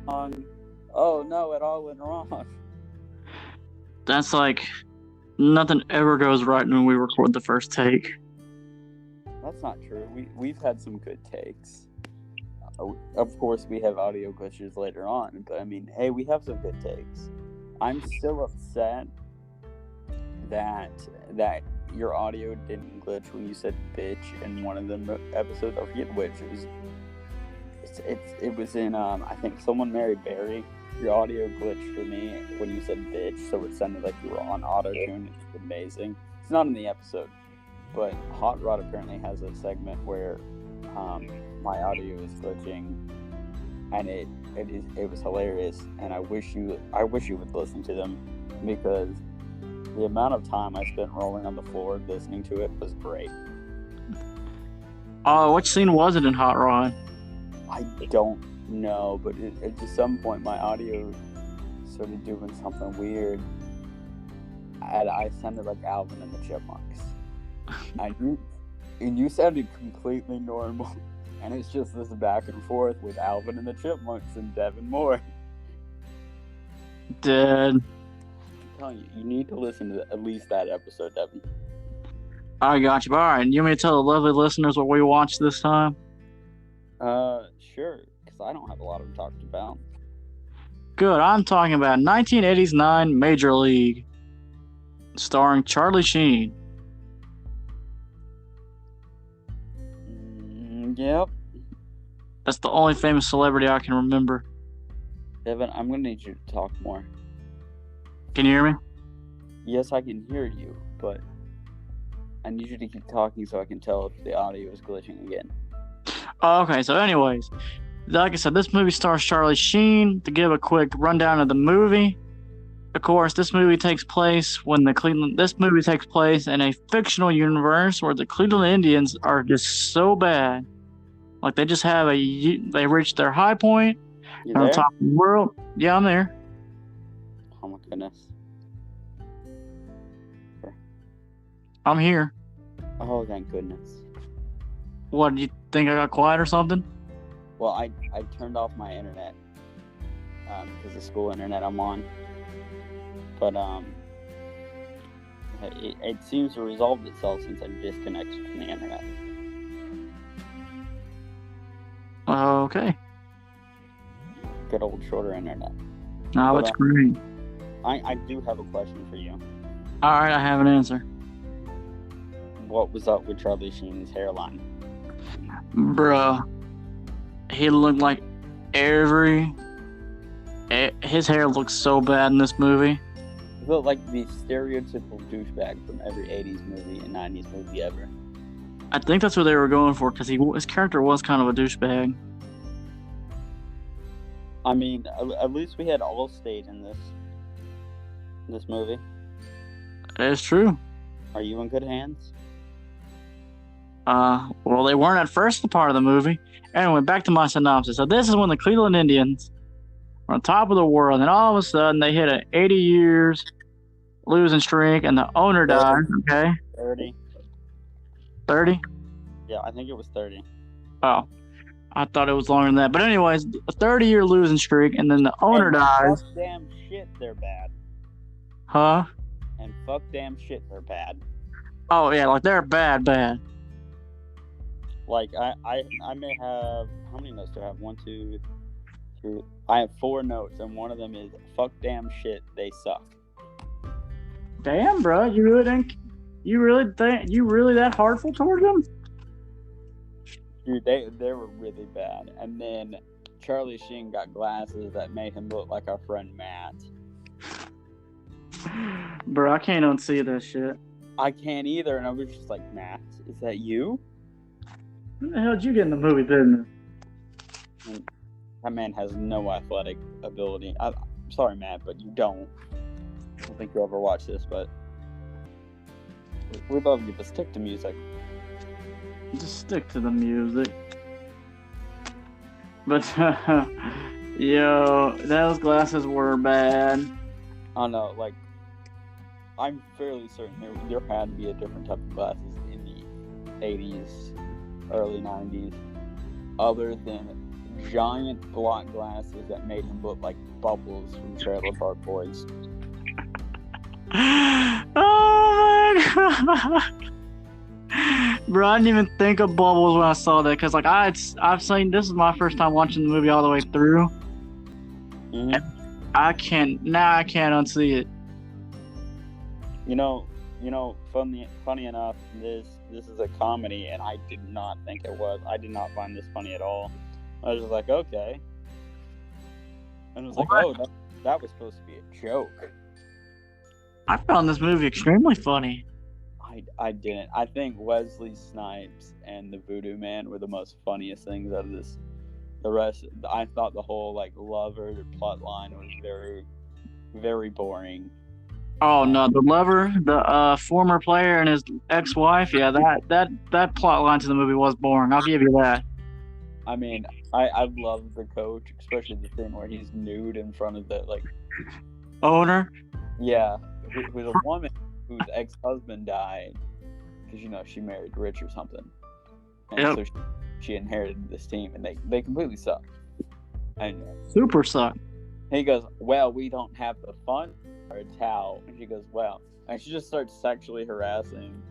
Oh no, it all went wrong. That's like nothing ever goes right when we record the first take. That's not true. We've had some good takes. Of course, we have audio glitches later on, but I mean, hey, we have some good takes. I'm still upset that your audio didn't glitch when you said bitch in one of the episodes. I forget which. It was in I think Someone Married Barry. Your audio glitched for me when you said bitch, so it sounded like you were on auto tune. It's amazing. It's not in the episode, but Hot Rod apparently has a segment where my audio is glitching, and it was hilarious. And I wish you would listen to them, because the amount of time I spent rolling on the floor listening to it was great. What scene was it in Hot Rod? I don't know, but at some point my audio started doing something weird, and I sounded like Alvin and the Chipmunks. And you sounded completely normal, and it's just this back and forth with Alvin and the Chipmunks and Devin Moore. Dead. I'm telling you, you need to listen to at least that episode, Devin. I got you. All right, you want me to tell the lovely listeners what we watched this time? Sure, because I don't have a lot of them talked about. Good. I'm talking about 1989 Major League, starring Charlie Sheen. Yep. That's the only famous celebrity I can remember. Devin, I'm going to need you to talk more. Can you hear me? Yes, I can hear you, but I need you to keep talking so I can tell if the audio is glitching again. Oh, okay, so anyways, like I said, this movie stars Charlie Sheen. To give a quick rundown of the movie, of course, this movie takes place in a fictional universe where the Cleveland Indians are just so bad. Like, they just they reached their high point. You on there? top of the world. Yeah, I'm there. Oh my goodness. I'm here. Oh, thank goodness. What, do you think I got quiet or something? Well, I turned off my internet because the school internet I'm on. But it seems to resolve itself since I disconnected from the internet. Okay. Good old shorter internet. No, But, it's great. I do have a question for you. Alright, I have an answer. What was up with Charlie Sheen's hairline? Bruh. He looked like his hair looks so bad in this movie. He looked like the stereotypical douchebag from every 80s movie and 90s movie ever. I think that's what they were going for, because his character was kind of a douchebag. I mean, at least we had Allstate in this movie. It's true. Are you in good hands? Well, they weren't at first part of the movie. Anyway, back to my synopsis. So this is when the Cleveland Indians were on top of the world, and all of a sudden they hit an 80 years losing streak, and the owner died. Okay. 30. 30? Yeah, I think it was 30. Oh, I thought it was longer than that. But anyways, a 30-year losing streak, and then the owner dies. Fuck damn shit, they're bad. Huh? And fuck damn shit, they're bad. Oh yeah, like they're bad. Like I may have, how many notes do I have? 1, 2, 3. I have 4 notes, and one of them is fuck damn shit, they suck. Damn, bro, you really that heartful toward them? Dude, they were really bad. And then Charlie Sheen got glasses that made him look like our friend Matt. Bro, I can't unsee that shit. I can't either, and I was just like, Matt, is that you? When the hell did you get in the movie business? That man has no athletic ability. I'm sorry, Matt, but you don't. I don't think you'll ever watch this, but we love you, but stick to music. Just stick to the music. But, yo, those glasses were bad. I know, like, I'm fairly certain there had to be a different type of glasses in the 80s, early 90s, other than giant block glasses that made him look like Bubbles from Trailer Park Boys. Oh my god. Bro, I didn't even think of Bubbles when I saw that, because like I've seen, this is my first time watching the movie all the way through. Mm-hmm. And I can't unsee it. You know, funny enough, this is a comedy, and I did not think it was. I did not find this funny at all. I was just like, okay. And I was like, oh, that was supposed to be a joke. I found this movie extremely funny. I didn't. I think Wesley Snipes and the Voodoo Man were the most funniest things out of this. The rest, I thought the whole like lover plot line was very, very boring. Oh no, the lover, the former player and his ex-wife, yeah, that plot line to the movie was boring. I'll give you that. I mean, I love the coach, especially the thing where he's nude in front of the like owner. Yeah, who's a woman whose ex-husband died because she married rich or something, and yep. So she inherited this team, and they completely suck. And super suck. He goes, well, we don't have the fun or a towel, and she goes, well, and she just starts sexually harassing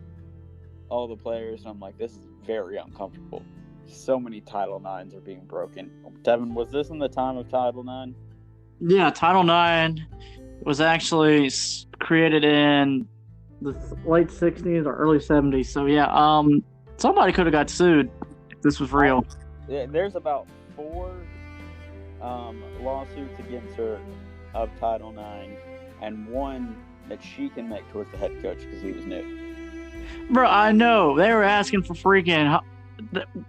all the players, and I'm like, this is very uncomfortable. So many Title IXs are being broken. Devin, was this in the time of Title IX? Yeah, Title IX was actually created in the late 60s or early 70s. So yeah, somebody could have got sued if this was real. There's about 4 lawsuits against her of Title IX, and one that she can make towards the head coach because he was new. Bro, I know. They were asking for freaking...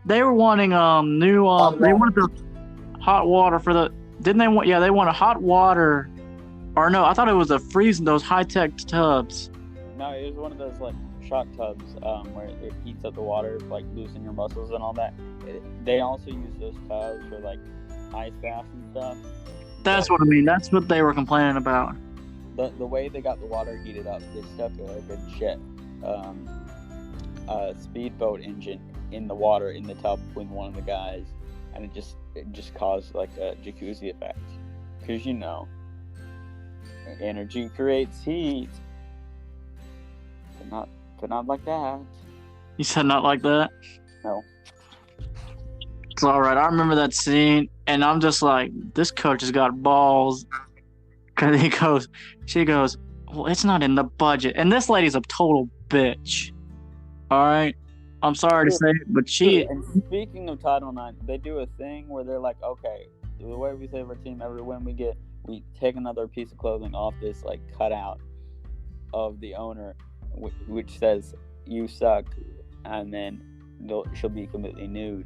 They were wanting new... they wanted the hot water for the... Didn't they want... Yeah, they wanted hot water... Or no, I thought it was those high-tech tubs. No, it was one of those like shock tubs where it heats up the water, like loosen your muscles and all that. They also use those tubs for like ice baths and stuff. That's what I mean. That's what they were complaining about. The way they got the water heated up, they stuck a jet speedboat engine in the water in the tub between one of the guys, and it just caused like a jacuzzi effect. Because energy creates heat. But not like that. You said not like that? No. It's alright. I remember that scene, and I'm just like, this coach has got balls. Because she goes, well, it's not in the budget. And this lady's a total bitch. Alright? I'm sorry to say it, but she... And speaking of Title IX, they do a thing where they're like, okay, the way we save our team, every win we get, we take another piece of clothing off this like cutout of the owner, which says "you suck," and then she'll be completely nude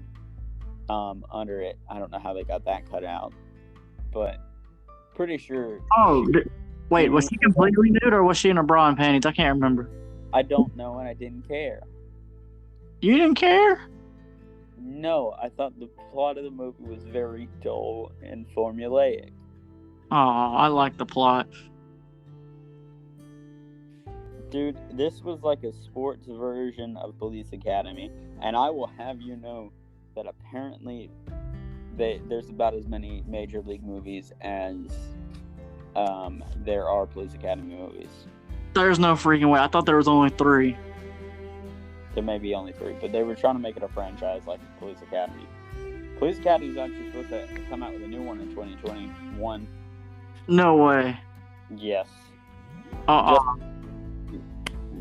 under it. I don't know how they got that cut out, but pretty sure. Oh, wait, was she completely nude or was she in a bra and panties? I can't remember. I don't know, and I didn't care. You didn't care? No, I thought the plot of the movie was very dull and formulaic. Oh, I like the plot. Dude, this was like a sports version of Police Academy, and I will have you know that apparently there's about as many Major League movies as there are Police Academy movies. There's no freaking way. I thought there was only 3. There may be only 3, but they were trying to make it a franchise like Police Academy. Police Academy is actually supposed to come out with a new one in 2021. No way. Yes.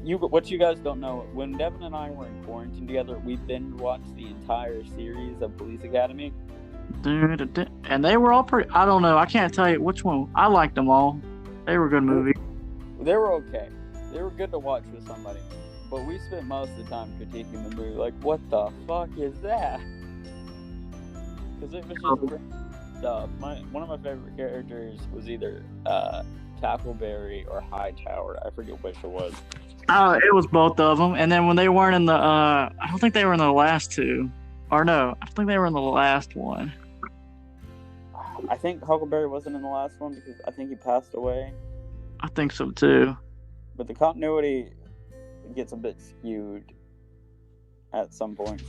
What you guys don't know, when Devin and I were in quarantine together, we binge watched the entire series of Police Academy. And they were all pretty... I don't know. I can't tell you which one. I liked them all. They were good movies. They were okay. They were good to watch with somebody. But we spent most of the time critiquing the movie. Like, what the fuck is that? Because it was just stuff. One of my favorite characters was either Tackleberry or Hightower. I forget which it was. It was both of them. And then when they weren't in the... I don't think they were in the last 2. Or no, I think they were in the last one. I think Huckleberry wasn't in the last one because I think he passed away. I think so too. But the continuity gets a bit skewed at some points,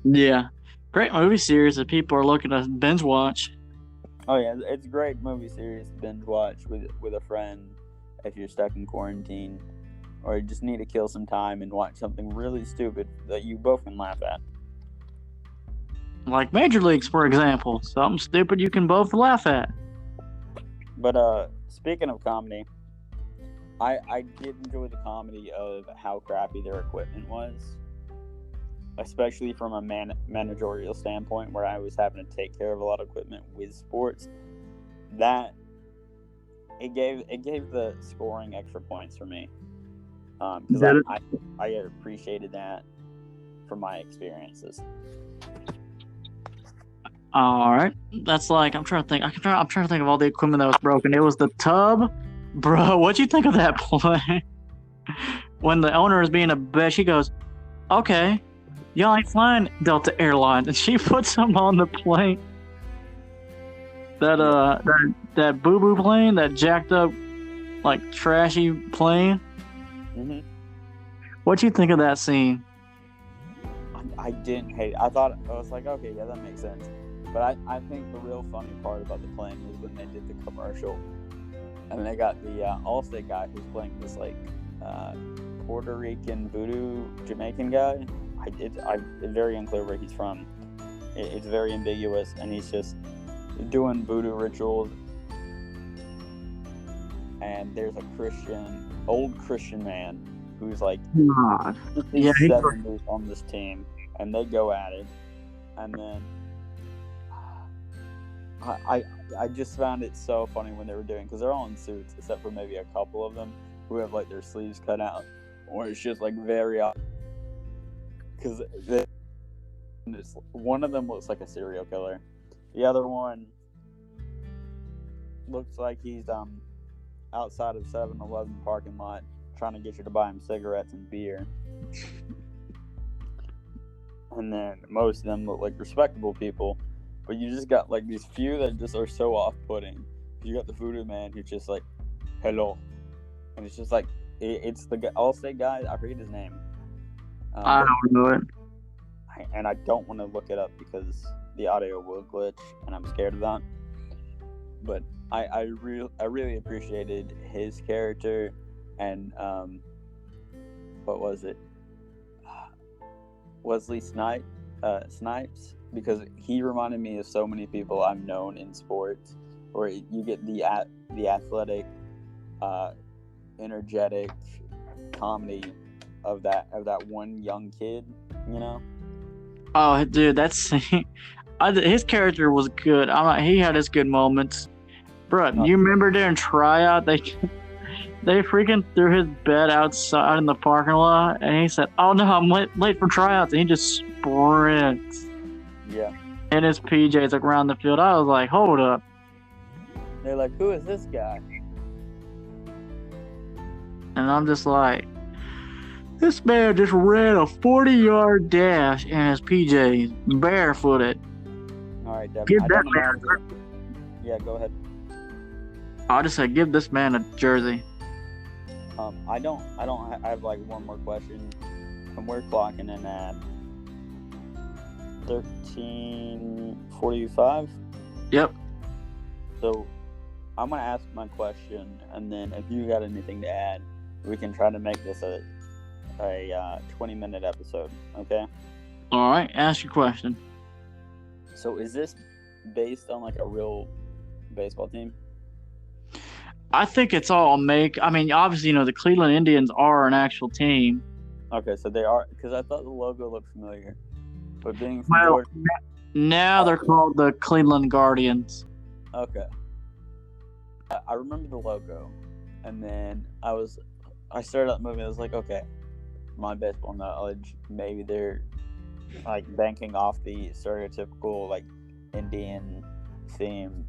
Yeah. Great movie series that people are looking to binge watch. Oh yeah, it's a great movie series to binge watch with a friend if you're stuck in quarantine, or you just need to kill some time and watch something really stupid that you both can laugh at. Like Major Leagues, for example. Something stupid you can both laugh at. But speaking of comedy, I did enjoy the comedy of how crappy their equipment was, especially from a managerial standpoint, where I was having to take care of a lot of equipment with sports. That it gave the scoring extra points for me, because I appreciated that from my experiences. All right, that's like I'm trying to think. I'm trying to think of all the equipment that was broken. It was the tub, bro. What'd you think of that play? When the owner is being a bitch, he goes, "Okay, y'all ain't flying Delta Airlines," and she puts him on the plane. That boo boo plane, that jacked up, like trashy plane. Mm-hmm. What'd you think of that scene? I didn't hate it. I was like, okay, yeah, that makes sense. But I think the real funny part about the plane was when they did the commercial, and they got the Allstate guy who's playing this like Puerto Rican voodoo Jamaican guy. It's very unclear where he's from. It's very ambiguous, and he's just doing voodoo rituals. And there's a old Christian man who's like God. Yeah, 70s on this team, and they go at it, and then I just found it so funny when they were doing, because they're all in suits except for maybe a couple of them who have like their sleeves cut out, or it's just like very because one of them looks like a serial killer, the other one looks like he's outside of 7-Eleven parking lot trying to get you to buy him cigarettes and beer. And then most of them look like respectable people, but you just got like these few that just are so off-putting. You got the voodoo man who's just like, hello, and it's just like it's the Allstate guy. I forget his name. I don't know it, and I don't want to look it up because the audio will glitch, and I'm scared of that. But I really appreciated his character, and what was it? Wesley Snipes, because he reminded me of so many people I've known in sports, where you get the athletic, energetic comedy of that one young kid, you know. Oh, dude, his character was good. He had his good moments, bro. You remember during tryout they freaking threw his bed outside in the parking lot, and he said, "Oh no, I'm late for tryouts," and he just sprints. Yeah. In his PJs around the field. I was like, hold up. They're like, who is this guy? And I'm just like, this man just ran a 40-yard dash in his PJs, barefooted. All right, Devin. Give that man. Yeah, go ahead. I just said, give this man a jersey. I have like one more question, and we're clocking in at 13:45. Yep. So I'm gonna ask my question, and then if you got anything to add, we can try to make this a 20-minute episode. Okay. All right. Ask your question. So is this based on like a real baseball team? I think it's all I mean, obviously, the Cleveland Indians are an actual team. Okay, so they are, because I thought the logo looked familiar. But being from Well, Georgia, now they're called the Cleveland Guardians. Okay. I remember the logo, and then I started out the movie. I was like, okay, my baseball knowledge, maybe they're like banking off the stereotypical like Indian themed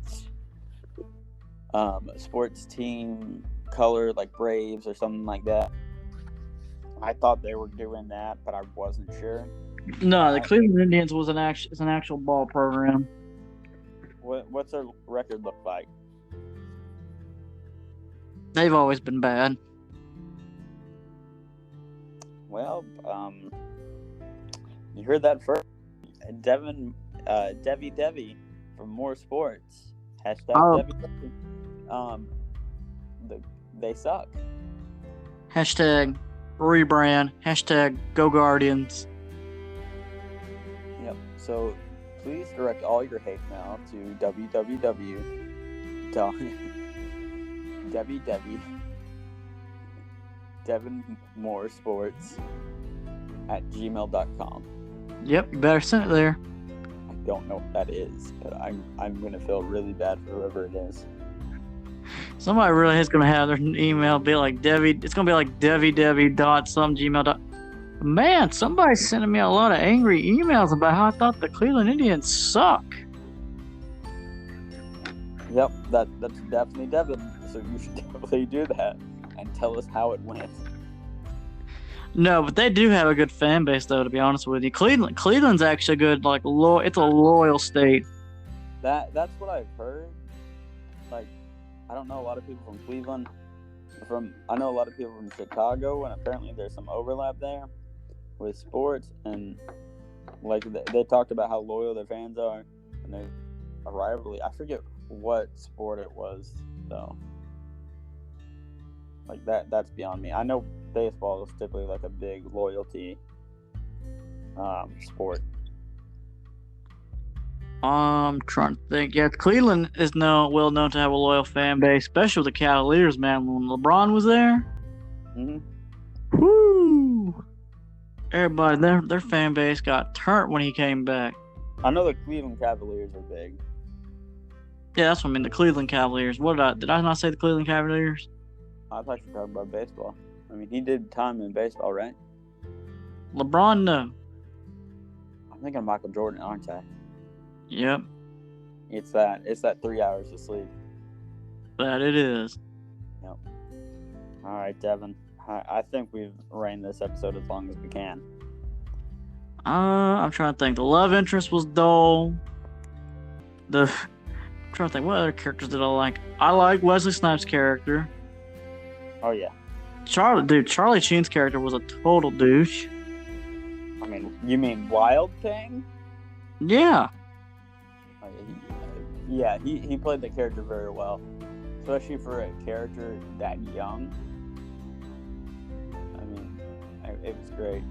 sports team color, like Braves or something like that. I thought they were doing that, but I wasn't sure. No, the Cleveland Indians is an actual ball program. What's their record look like? They've always been bad. Well, you heard that first. Devi from More Sports. Hashtag Oh. Devi. They suck. Hashtag rebrand. Hashtag Go Guardians. Yep. So please direct all your hate mail to devonmoresports@gmail.com. Yep, you better send it there. I don't know what that is, but I'm gonna feel really bad for whoever it is. Somebody really is gonna have their email be like Debbie. It's gonna be like Debbie Man, somebody's sending me a lot of angry emails about how I thought the Cleveland Indians suck. Yep, that's definitely Devin. So you should definitely do that and tell us how it went. No, but they do have a good fan base, though. To be honest with you, Cleveland's actually good. Like, it's a loyal state. That's what I've heard. Like, I don't know a lot of people from Cleveland. I know a lot of people from Chicago, and apparently there's some overlap there with sports. And like they talked about how loyal their fans are, and they a rivalry. I forget what sport it was, though. Like that's beyond me. I know baseball is typically like a big loyalty sport. I'm trying to think. Yeah, Cleveland is well known to have a loyal fan base, especially with the Cavaliers, man. When LeBron was there, whoo! Everybody, their fan base got turned when he came back. I know the Cleveland Cavaliers are big. Yeah, that's what I mean. The Cleveland Cavaliers. Did I not say the Cleveland Cavaliers? I thought you were talking about baseball. I mean, he did time in baseball, right? LeBron, no. I'm thinking of Michael Jordan, aren't I? Yep. It's that 3 hours of sleep. That it is. Yep. All right, Devin. I think we've ran this episode as long as we can. I'm trying to think. The love interest was dull. I'm trying to think. What other characters did I like? I like Wesley Snipes' character. Oh, yeah. Charlie Sheen's character was a total douche. I mean, you mean Wild Thing? Yeah. Yeah, he played the character very well, especially for a character that young. I mean, it was great.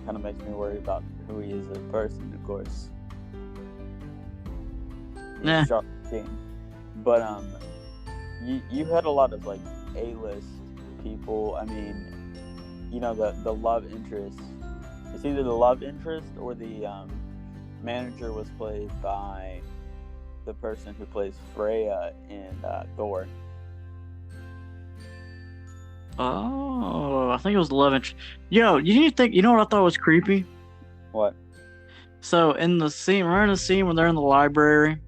Kind of makes me worry about who he is as a person, of course. Yeah. But you had a lot of like A-list people. I mean, you know, the love interest. It's either the love interest or the manager was played by the person who plays Freya in Thor. Oh, I think it was the love interest. Yo, you know what I thought was creepy? What? So in the scene, remember the scene when they're in the library,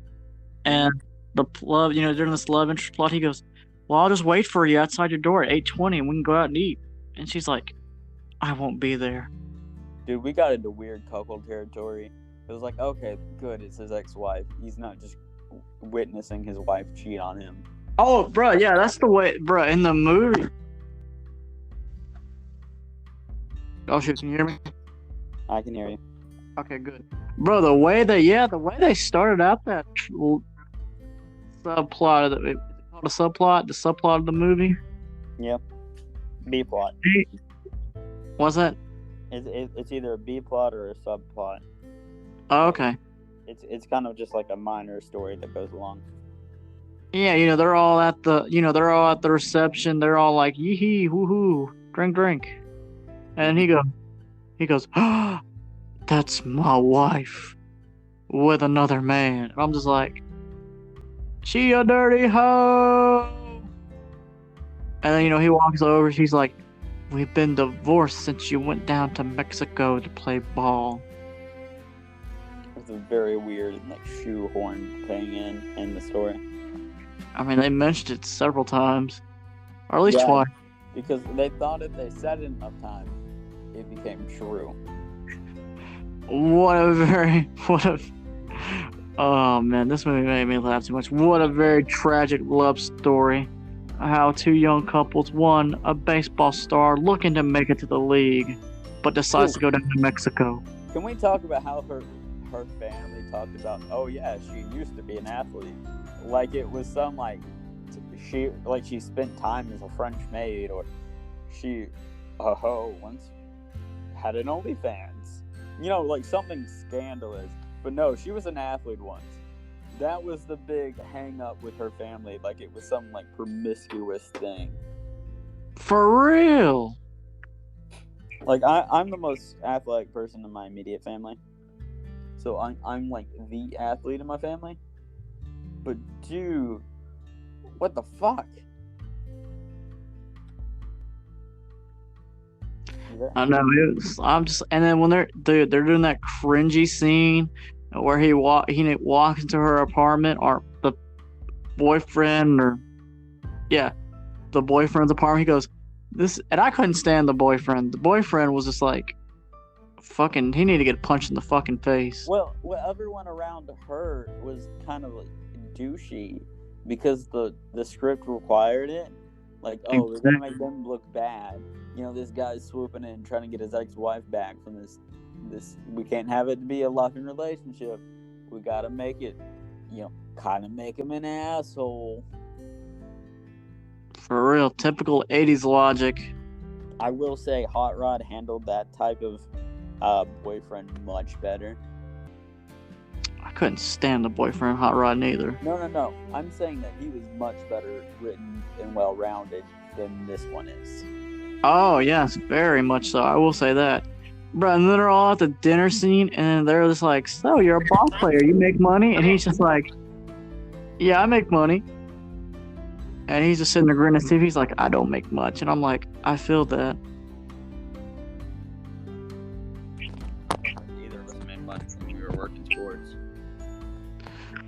and the love, during this love interest plot, he goes, "Well, I'll just wait for you outside your door at 8:20, and we can go out and eat." And she's like, "I won't be there." Dude, we got into weird couple territory. It was like, okay, good, it's his ex-wife. He's not just witnessing his wife cheat on him. Oh, bro, yeah, that's the way, bro, in the movie. Oh, shit, can you hear me? I can hear you. Okay, good. Bro, the way they started out that subplot, is it called a subplot? The subplot of the movie? Yep. B-plot. What's that? It's either a B-plot or a subplot. Oh, okay. It's kind of just like a minor story that goes along. Yeah, they're all at the reception. They're all like, yee-hee, woo-hoo, drink. And he goes, "Ah, that's my wife with another man." And I'm just like, "She a dirty hoe." And then, he walks over. She's like, "We've been divorced since you went down to Mexico to play ball." It's a very weird, like, shoehorn thing in the story. I mean, they mentioned it several times, or at least twice. Because they thought if they said it enough times, it became true. Oh man, this movie made me laugh too much. What a very tragic love story. How two young couples, one a baseball star looking to make it to the league, but decides to go down to Mexico. Can we talk about how her family talked about, oh yeah, she used to be an athlete, like it was some she spent time as a French maid, or she once had an OnlyFans, like something scandalous. But no, she was an athlete once. That was the big hang up with her family, like it was some like promiscuous thing. For real? Like I'm the most athletic person in my immediate family, so I'm like the athlete in my family. But dude, what the fuck? I know and then when they're doing that cringy scene where he walks into her apartment, or the boyfriend, the boyfriend's apartment. He goes, this, and I couldn't stand the boyfriend. The boyfriend was just like, fucking, he needed to get punched in the fucking face. Well, everyone around her was kind of like douchey because the script required it. Like, oh, we're gonna make them look bad. This guy's swooping in trying to get his ex-wife back from this. We can't have it be a loving relationship. We gotta make it, kind of make him an asshole. For real, typical 80s logic. I will say Hot Rod handled that type of boyfriend much better. I couldn't stand the boyfriend Hot Rod neither. No. I'm saying that he was much better written and well-rounded than this one is. Oh, yes, very much so. I will say that. Bro, and then they're all at the dinner scene, and they're just like, so, you're a ball player, you make money? And he's just like, yeah, I make money. And he's just sitting there grinning his teeth. He's like, I don't make much. And I'm like, I feel that. Neither of us made much when we were working towards.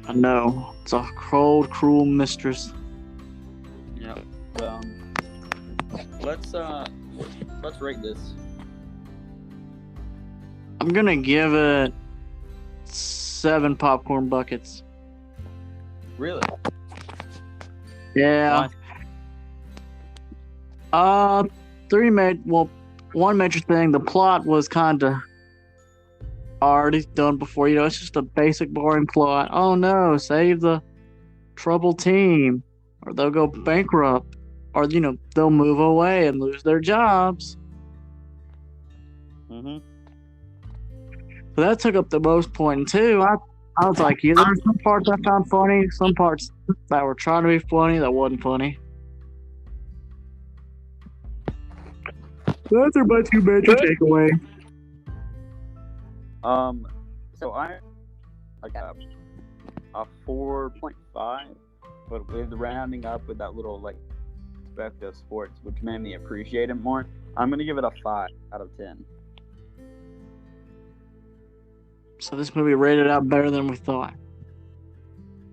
I know. It's a cold, cruel mistress. Yep. Let's rate this. I'm gonna give it 7 popcorn buckets. Really? Yeah. Why? One major thing, the plot was kind of already done before. It's just a basic, boring plot. Oh no, save the troubled team, or they'll go bankrupt, or they'll move away and lose their jobs. Mm-hmm. So that took up the most point too. I was like, there were some parts I found funny, some parts that were trying to be funny that wasn't funny. Those are my 2 major takeaways. So I got a 4.5, but with rounding up with that little aspect of sports, which made me appreciate it more, I'm gonna give it a 5 out of 10. So this movie rated out better than we thought.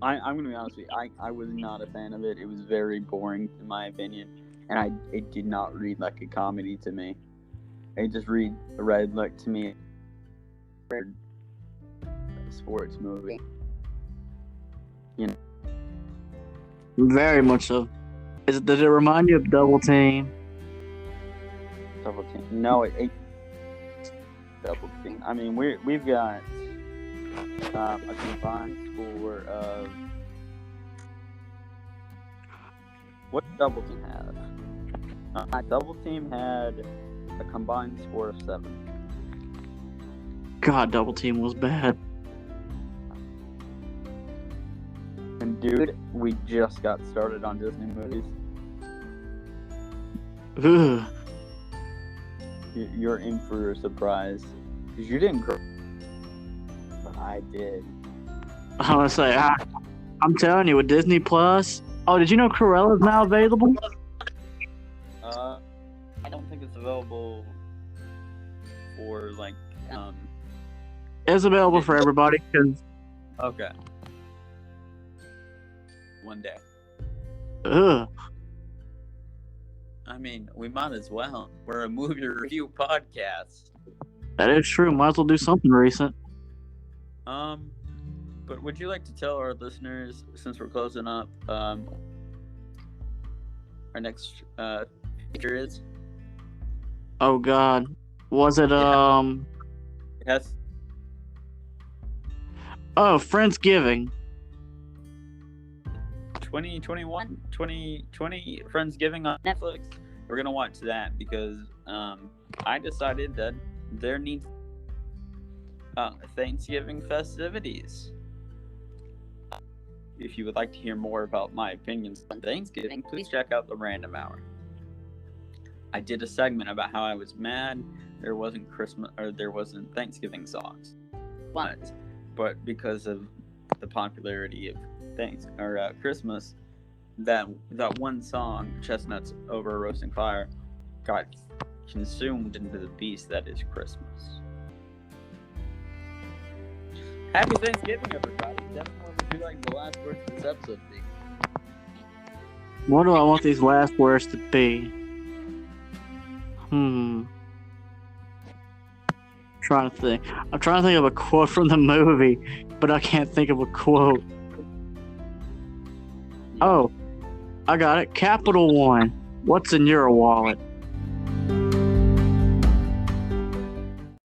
I'm gonna be honest with you. I was not a fan of it. It was very boring in my opinion, and it did not read like a comedy to me. It just read like to me a sports movie. Very much so. Did it remind you of Double Team? Double Team? No, it Double Team. I mean, we've got a combined score of what did Double Team have? Double Team had a combined score of 7. God, Double Team was bad. And dude, we just got started on Disney movies. Ugh. You're in for a surprise because you didn't grow, but I did. I want to say, I'm telling you, with Disney Plus. Oh, did you know Cruella's now available? I don't think it's available for It's available for everybody because. Okay. One day. Ugh. I mean, we might as well. We're a movie review podcast. That is true. Might as well do something recent. But would you like to tell our listeners, since we're closing up, our next feature is? Oh God, was it It has Oh, Friendsgiving. 2021, 2020 Friendsgiving on Netflix. We're gonna watch that because I decided that there needs Thanksgiving festivities. If you would like to hear more about my opinions on Thanksgiving, please check out the Random Hour. I did a segment about how I was mad there wasn't Thanksgiving songs, but because of the popularity of Christmas, that one song, Chestnuts Over a Roasting Fire, got consumed into the beast that is Christmas. Happy Thanksgiving, everybody. Definitely would you like the last words of this episode to be? What do I want these last words to be? Trying to think. I'm trying to think of a quote from the movie, but I can't think of a quote. Oh, I got it. Capital One. What's in your wallet?